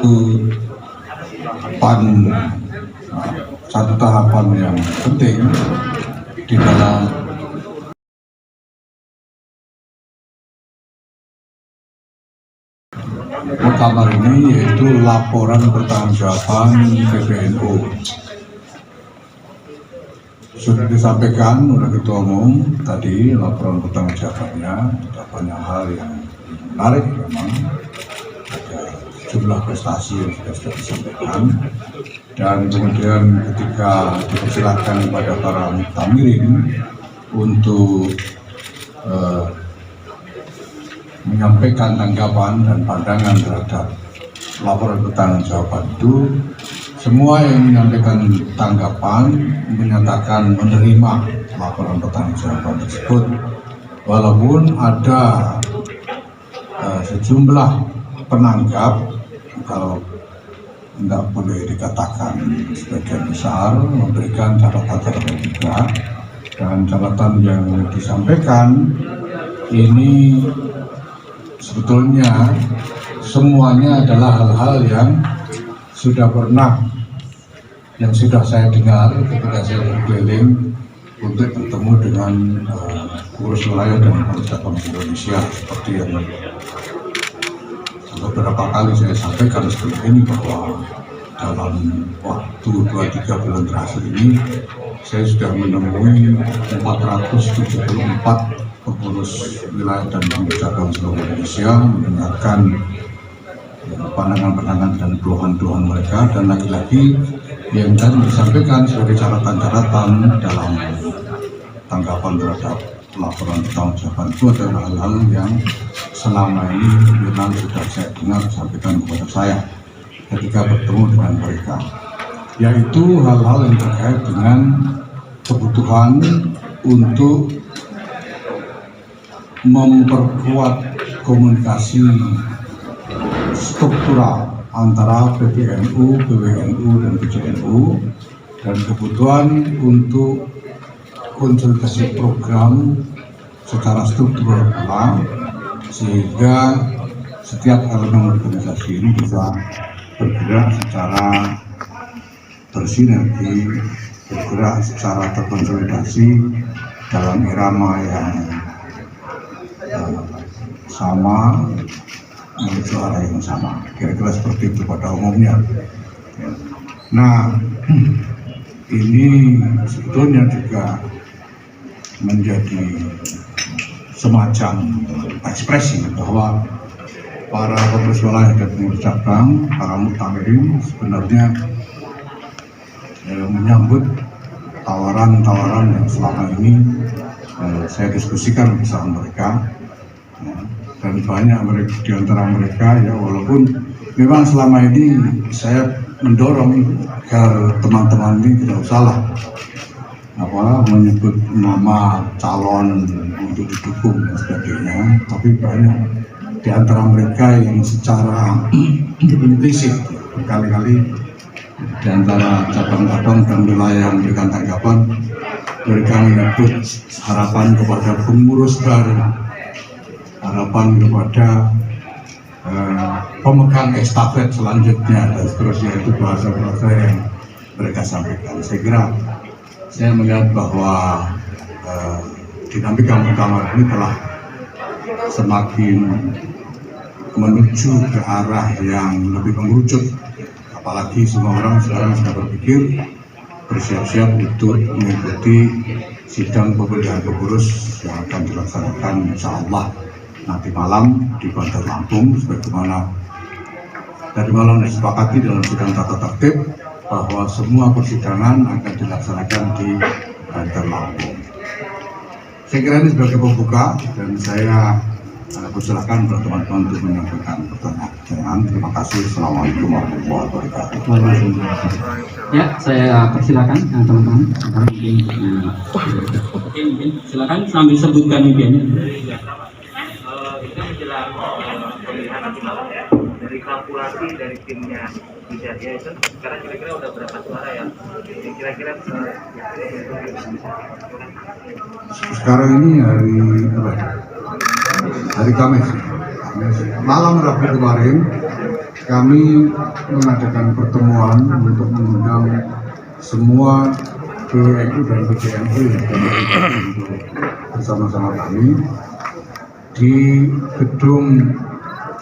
itu satu tahapan yang penting di dalam muktamar ini, yaitu laporan pertanggungjawaban PBNU. Sudah disampaikan oleh Ketua Umum tadi, laporan pertanggungjawabannya tidak banyak hal yang menarik, memang ada jumlah prestasi yang sudah disampaikan, dan kemudian ketika dipersilakan kepada para muktamirin untuk menyampaikan tanggapan dan pandangan terhadap laporan pertanggungjawaban itu, semua yang menyampaikan tanggapan menyatakan menerima laporan pertanggungjawaban tersebut, walaupun ada sejumlah penanggap, kalau tidak boleh dikatakan sebagian besar, memberikan catatan-catatan juga, dan catatan yang disampaikan ini sebetulnya semuanya adalah hal-hal yang sudah pernah, yang sudah saya dengar ketika saya berkeliling untuk bertemu dengan pengurus wilayah dan pengurus cabang Indonesia, seperti yang beberapa kali saya sampaikan sebelum ini, bahwa dalam waktu 2-3 bulan terakhir ini saya sudah menemui 474 pengurus wilayah dan pengurus cabang seluruh Indonesia, mendengarkan pandangan-pandangan dan keluhan-keluhan mereka, dan lagi-lagi yang tadi disampaikan sebagai catatan-catatan dalam tanggapan terhadap laporan pertanggungjawaban itu adalah hal-hal yang selama ini memang sudah saya dengar disampaikan kepada saya ketika bertemu dengan mereka, yaitu hal-hal yang terkait dengan kebutuhan untuk memperkuat komunikasi struktural antara PBNU, PWNU, dan PJNU, dan kebutuhan untuk konsolidasi program secara struktural pula, sehingga setiap elemen organisasi ini bisa bergerak secara bersinergi, bergerak secara terkonsolidasi dalam irama yang sama, menuju arah yang sama, kira-kira seperti itu pada umumnya. Nah, ini sebetulnya juga menjadi semacam ekspresi bahwa para pengurus wilayah dan pengurus cabang, para muktamirin sebenarnya menyambut tawaran-tawaran yang selama ini saya diskusikan bersama mereka, dan banyak mereka, di antara mereka ya, walaupun memang selama ini saya mendorong agar teman-teman ini tidak usahlah menyebut nama calon untuk didukung dan sebagainya, tapi banyak di antara mereka yang secara implisit berkali-kali di antara cabang-cabang dan wilayah yang memberikan tanggapan, mereka menyebut harapan kepada pengurus baru, harapan kepada pemegang estafet selanjutnya, dan seterusnya. Itu bahasa-bahasa yang mereka sampaikan. Saya kira saya melihat bahwa dinamika muktamar ini telah semakin menuju ke arah yang lebih mengerucut, apalagi semua orang sekarang sudah berpikir bersiap-siap untuk mengikuti sidang pemilihan pengurus yang akan dilaksanakan insya Allah nanti malam di Bandar Lampung, sebagaimana tadi malam disepakati dalam sidang tata tertib bahwa semua persidangan akan dilaksanakan di Bandar Lampung. Saya kira ini sebagai pembuka, dan saya persilakan kepada teman-teman untuk menyampaikan pertanyaan. Terima kasih. Assalamualaikum warahmatullahi wabarakatuh. Ya, saya persilakan teman-teman. Mungkin silakan sambil sebutkan impiannya. Itu menjelang pemilihan nanti malam ya, dari kalkulasi dari timnya Hidayah itu sekarang kira-kira udah berapa suara ya? Kira-kira sekarang ini hari Kamis, malam Rabu kemarin kami mengadakan pertemuan untuk mengundang semua PWNU dan PJNU untuk bersama-sama kami di gedung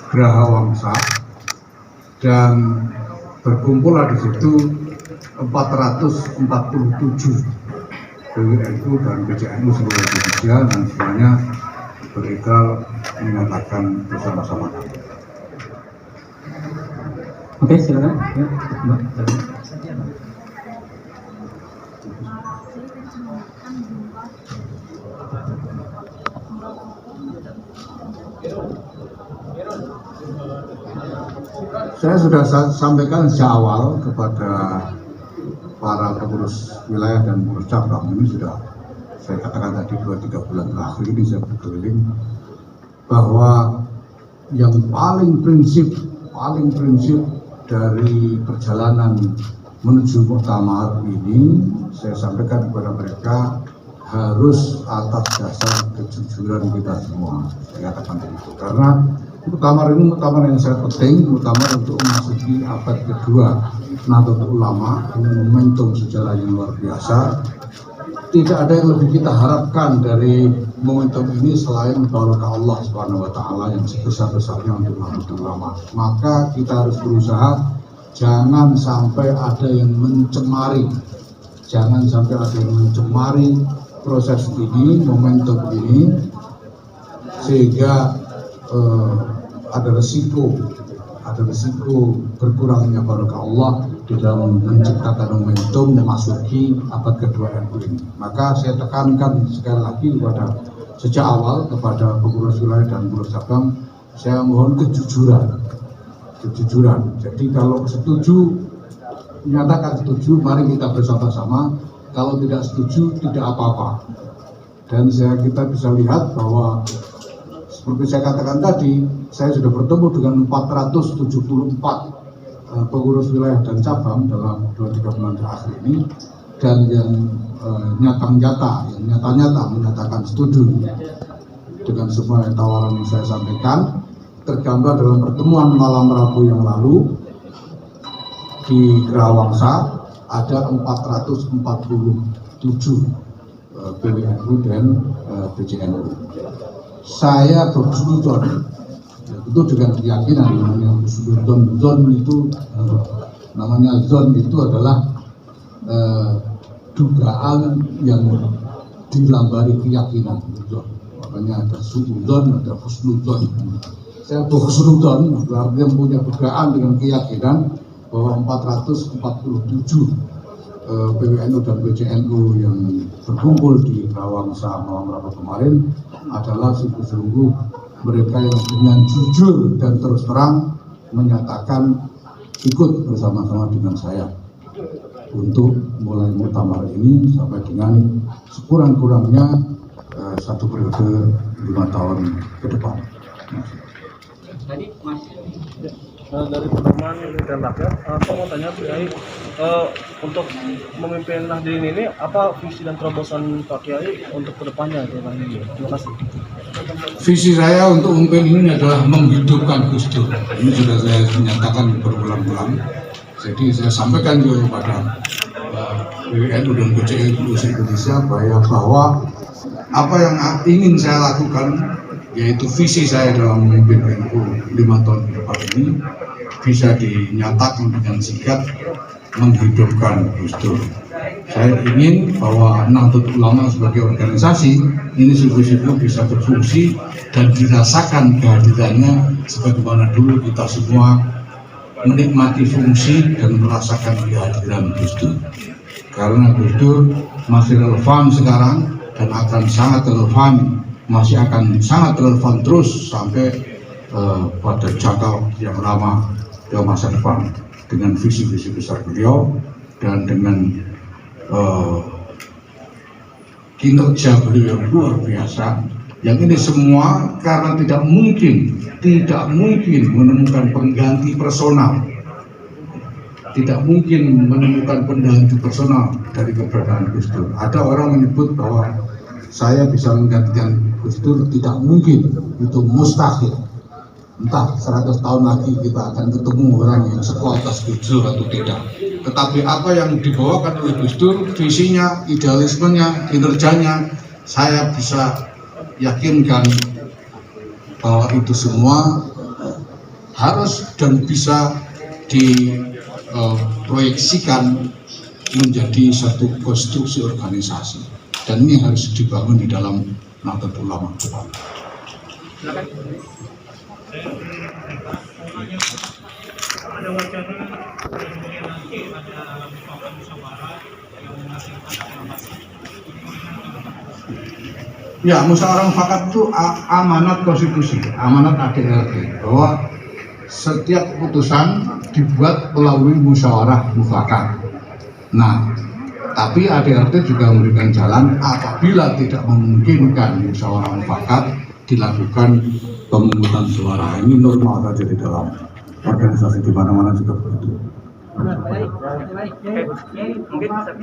Geraha Wangsa, dan berkumpullah di situ 447 PWNU dan PJNU seluruh Indonesia, dan semuanya berikhlas menyatakan bersama-sama kami. Oke, silakan. Ya, Mbak. Saya sudah sampaikan sejak awal kepada para pengurus wilayah dan pengurus cabang, ini sudah saya katakan tadi 2-3 bulan terakhir ini saya berkeliling, bahwa yang paling prinsip dari perjalanan menuju muktamar ini saya sampaikan kepada mereka harus atas dasar kejujuran kita semua. Saya katakan begitu karena muktamar ini muktamar yang sangat penting, muktamar untuk memasuki abad kedua Nahdlatul Ulama, ini momentum sejarah yang luar biasa. Tidak ada yang lebih kita harapkan dari momentum ini selain barokah Allah Subhanahu wa taala yang sebesar-besarnya untuk Nahdlatul Ulama. Maka kita harus berusaha jangan sampai ada yang mencemari, proses ini, momentum ini, sehingga ada resiko berkurangnya barokah Allah di dalam menciptakan momentum memasuki abad kedua NU ini. Maka saya tekankan sekali lagi sejak awal kepada pengurus wilayah dan pengurus cabang, saya mohon kejujuran. Jadi kalau setuju, menyatakan setuju, mari kita bersama-sama. Kalau tidak setuju, tidak apa-apa. Dan kita bisa lihat bahwa seperti saya katakan tadi, saya sudah bertemu dengan 474 pengurus wilayah dan cabang dalam 2-3 bulan terakhir ini, dan yang nyata-nyata menyatakan setuju dengan semua tawaran yang saya sampaikan, tergambar dalam pertemuan malam Rabu yang lalu di Geraha Wangsa ada 447 PWNU dan PJNU. Saya bersudzon, itu dengan keyakinan, namanya zon itu adalah dugaan yang dilambari keyakinan. Makanya ada suudzon, ada husnudzon. Saya berhusnudzon berarti yang punya dugaan dengan keyakinan bahwa 447 PWNU dan PJNU yang berkumpul di Geraha Wangsa malam Rabu kemarin adalah sungguh-sungguh mereka yang dengan jujur dan terus terang menyatakan ikut bersama-sama dengan saya untuk mulai muktamar ini sampai dengan sekurang-kurangnya 1 periode 5 tahun ke depan. Tadi Mas dari pertemuan dan rakyat, aku mau tanya Kiai, untuk memimpin Nahdlatul ini apa visi dan terobosan Pak Kiai untuk kedepannya? Terima kasih. Visi saya untuk memimpin ini adalah menghidupkan Gus Dur. Ini sudah saya nyatakan berulang-ulang. Jadi saya sampaikan juga kepada PWNU dan PJNU Indonesia bahwa apa yang ingin saya lakukan, yaitu visi saya dalam memimpin NU 5 tahun ke depan ini, bisa dinyatakan dengan sigap menghidupkan Gus Dur. Saya ingin bahwa Nahdlatul Ulama sebagai organisasi ini sungguh-sungguh bisa berfungsi dan dirasakan kehadirannya sebagaimana dulu kita semua menikmati fungsi dan merasakan kehadiran Gus Dur. Karena Gus Dur masih relevan sekarang dan akan sangat relevan, masih akan sangat relevan terus sampai pada jangka yang lama ke masa depan dengan visi-visi besar beliau dan dengan kinerja beliau yang luar biasa. Yang ini semua karena tidak mungkin menemukan pengganti personal, dari keberadaan Gus Dur. Ada orang menyebut bahwa saya bisa menggantikan Gus Dur, tidak mungkin, itu mustahil. entah 100 tahun lagi kita akan ketemu orang yang sekualitas Gus Dur atau tidak. Tetapi apa yang dibawakan oleh Gus Dur, visinya, idealismenya, kinerjanya, saya bisa yakinkan bahwa itu semua harus dan bisa diproyeksikan menjadi satu konstruksi organisasi, dan ini harus dibangun di dalam Nahdlatul Ulama. Ada wacana kemudian nanti ada mufakat musyawarah yang menghasilkan aklamasi. Ya, musyawarah mufakat itu amanat konstitusi, amanat ADRT, bahwa setiap keputusan dibuat melalui musyawarah mufakat. Nah, tapi ADRT juga memberikan jalan apabila tidak memungkinkan musyawarah mufakat dilakukan pemungutan suara. Ini normal saja di dalam organisasi di mana-mana juga begitu. Mungkin bisa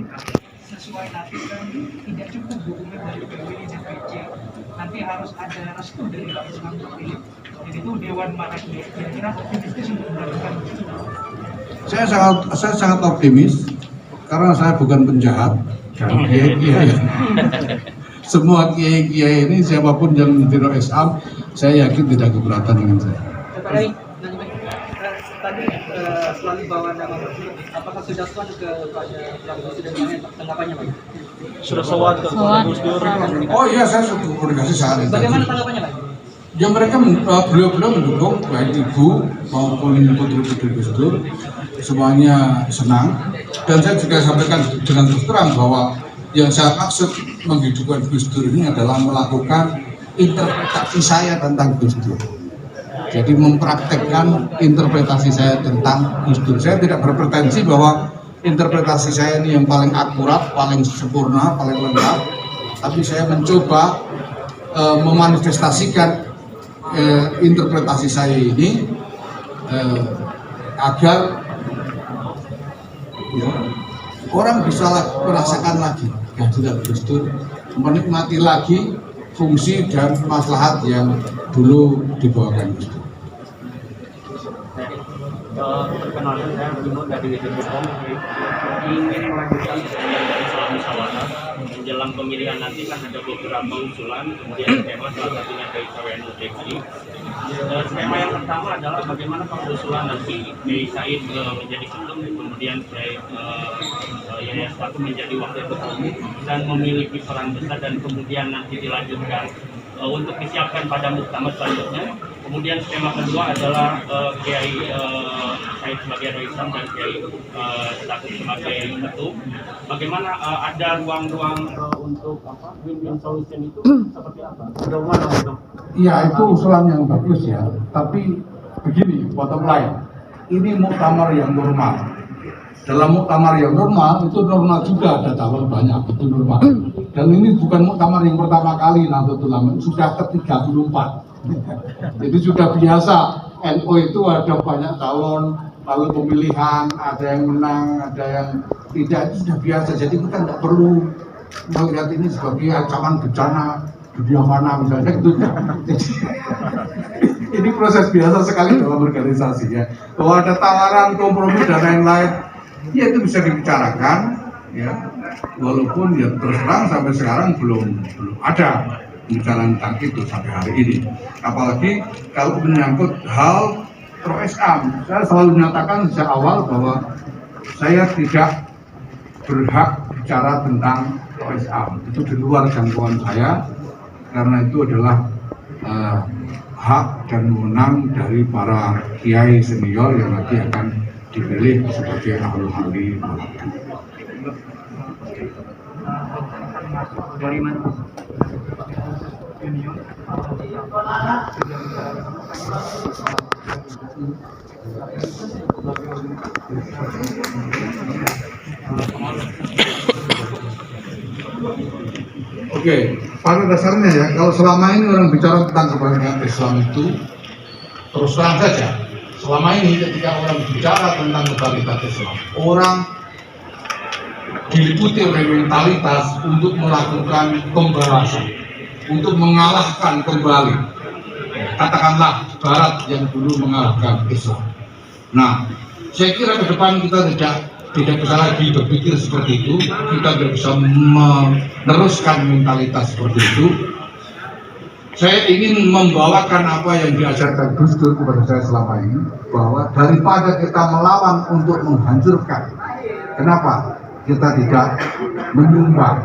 Sesuai nanti kan tidak cukup dukungan dari PWI DPC, nanti harus ada restu dari Islam terpilih. Jadi itu Dewan Marakir, kira-kira optimistis untuk melakukan itu. Saya sangat optimis karena saya bukan penjahat. Kiai-kiai, semua kiai-kiai ini siapapun yang menjadi Islam, saya yakin tidak keberatan dengan saya. Tadi selalu bawa nama Presiden, apakah sudah sowan kepada Presiden tanggapannya Pak? Sudah sowan ke Gus Dur. Oh iya, saya sudah komunikasi saat itu. Bagaimana tanggapannya Pak? Ya mereka beliau mendukung, baik ibu maupun putri-putri Gus Dur, semuanya senang. Dan saya juga sampaikan dengan terus terang bahwa yang saya maksud menghidupkan Gus Dur ini adalah melakukan interpretasi saya tentang Gus Dur. Jadi mempraktekkan interpretasi saya tentang Gus Dur. Saya tidak berpretensi bahwa interpretasi saya ini yang paling akurat, paling sempurna, paling lengkap. Tapi saya mencoba memanifestasikan interpretasi saya ini agar ya, orang bisa merasakan lagi kehadiran Gus Dur, menikmati lagi fungsi dan maslahat yang dulu dibawakan Gus Dur. Perkenalkan saya Bimo dari Dekom, ingin melanjutkan dari soal musyawarah menjelang pemilihan nanti kan ada beberapa usulan, kemudian skema salah satunya dari KWNU DKI. Skema yang pertama adalah bagaimana pengusulan nanti Kiai Said menjadi ketum, kemudian Yahya Stakuf menjadi wakil ketum dan memiliki peran besar, dan kemudian nanti dilanjutkan untuk disiapkan pada muktamar selanjutnya. Kemudian skema kedua adalah Kiai Said sebagai Roh Islam dan Kiai Stakuf sebagai ketum. Bagaimana ada ruang-ruang untuk win-win solution itu seperti apa? Ada mana untuk? Iya, itu usulan yang bagus ya. Tapi begini, bottom line, ini muktamar yang normal. Dalam muktamar yang normal itu normal juga ada calon banyak, itu normal. Dan ini bukan muktamar yang pertama kali Nahdlatul Ulama, sudah ke-34. Jadi sudah biasa. NU itu ada banyak calon, lalu pemilihan, ada yang menang, ada yang tidak, itu sudah biasa. Jadi kita tidak perlu melihat ini sebagai ancaman bencana dunia mana misalnya gitu. Jadi ini proses biasa sekali dalam organisasi ya. Bahwa ada tawaran, kompromi dan lain-lain, ya itu bisa dibicarakan ya. Walaupun ya terus terang sampai sekarang belum ada bicara tentang itu sampai hari ini. Apalagi kalau menyangkut hal Roh Islam, saya selalu menyatakan sejak awal bahwa saya tidak berhak bicara tentang Roh Islam. Itu di luar jangkauan saya, karena itu adalah hak dan wewenang dari para kiai senior yang nanti akan dipilih sebagai ahlul halli wal aqd. Dari mana? Oke, pada dasarnya ya, kalau selama ini orang bicara tentang kebangsaan Islam itu terus terang saja, selama ini ketika orang bicara tentang totalitas Islam, orang diliputi oleh mentalitas untuk melakukan pembalasan, untuk mengalahkan kembali. katakanlah Barat yang dulu mengalahkan Islam. Nah, saya kira ke depan kita tidak bisa lagi berpikir seperti itu. Kita tidak bisa meneruskan mentalitas seperti itu. Saya ingin membawakan apa yang diajarkan Gus Dur kepada saya selama ini, bahwa daripada kita melawan untuk menghancurkan, kenapa kita tidak menyumbang,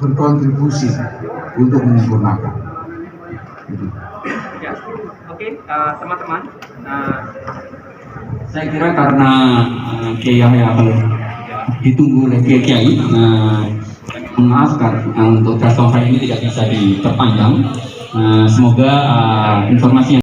berkontribusi untuk menyempurnakan. Ya, oke, teman-teman. Saya kira karena Kiai Yahya kalau ditunggu oleh Kiai maafkan untuk press conference ini tidak bisa diperpanjang. Semoga informasi yang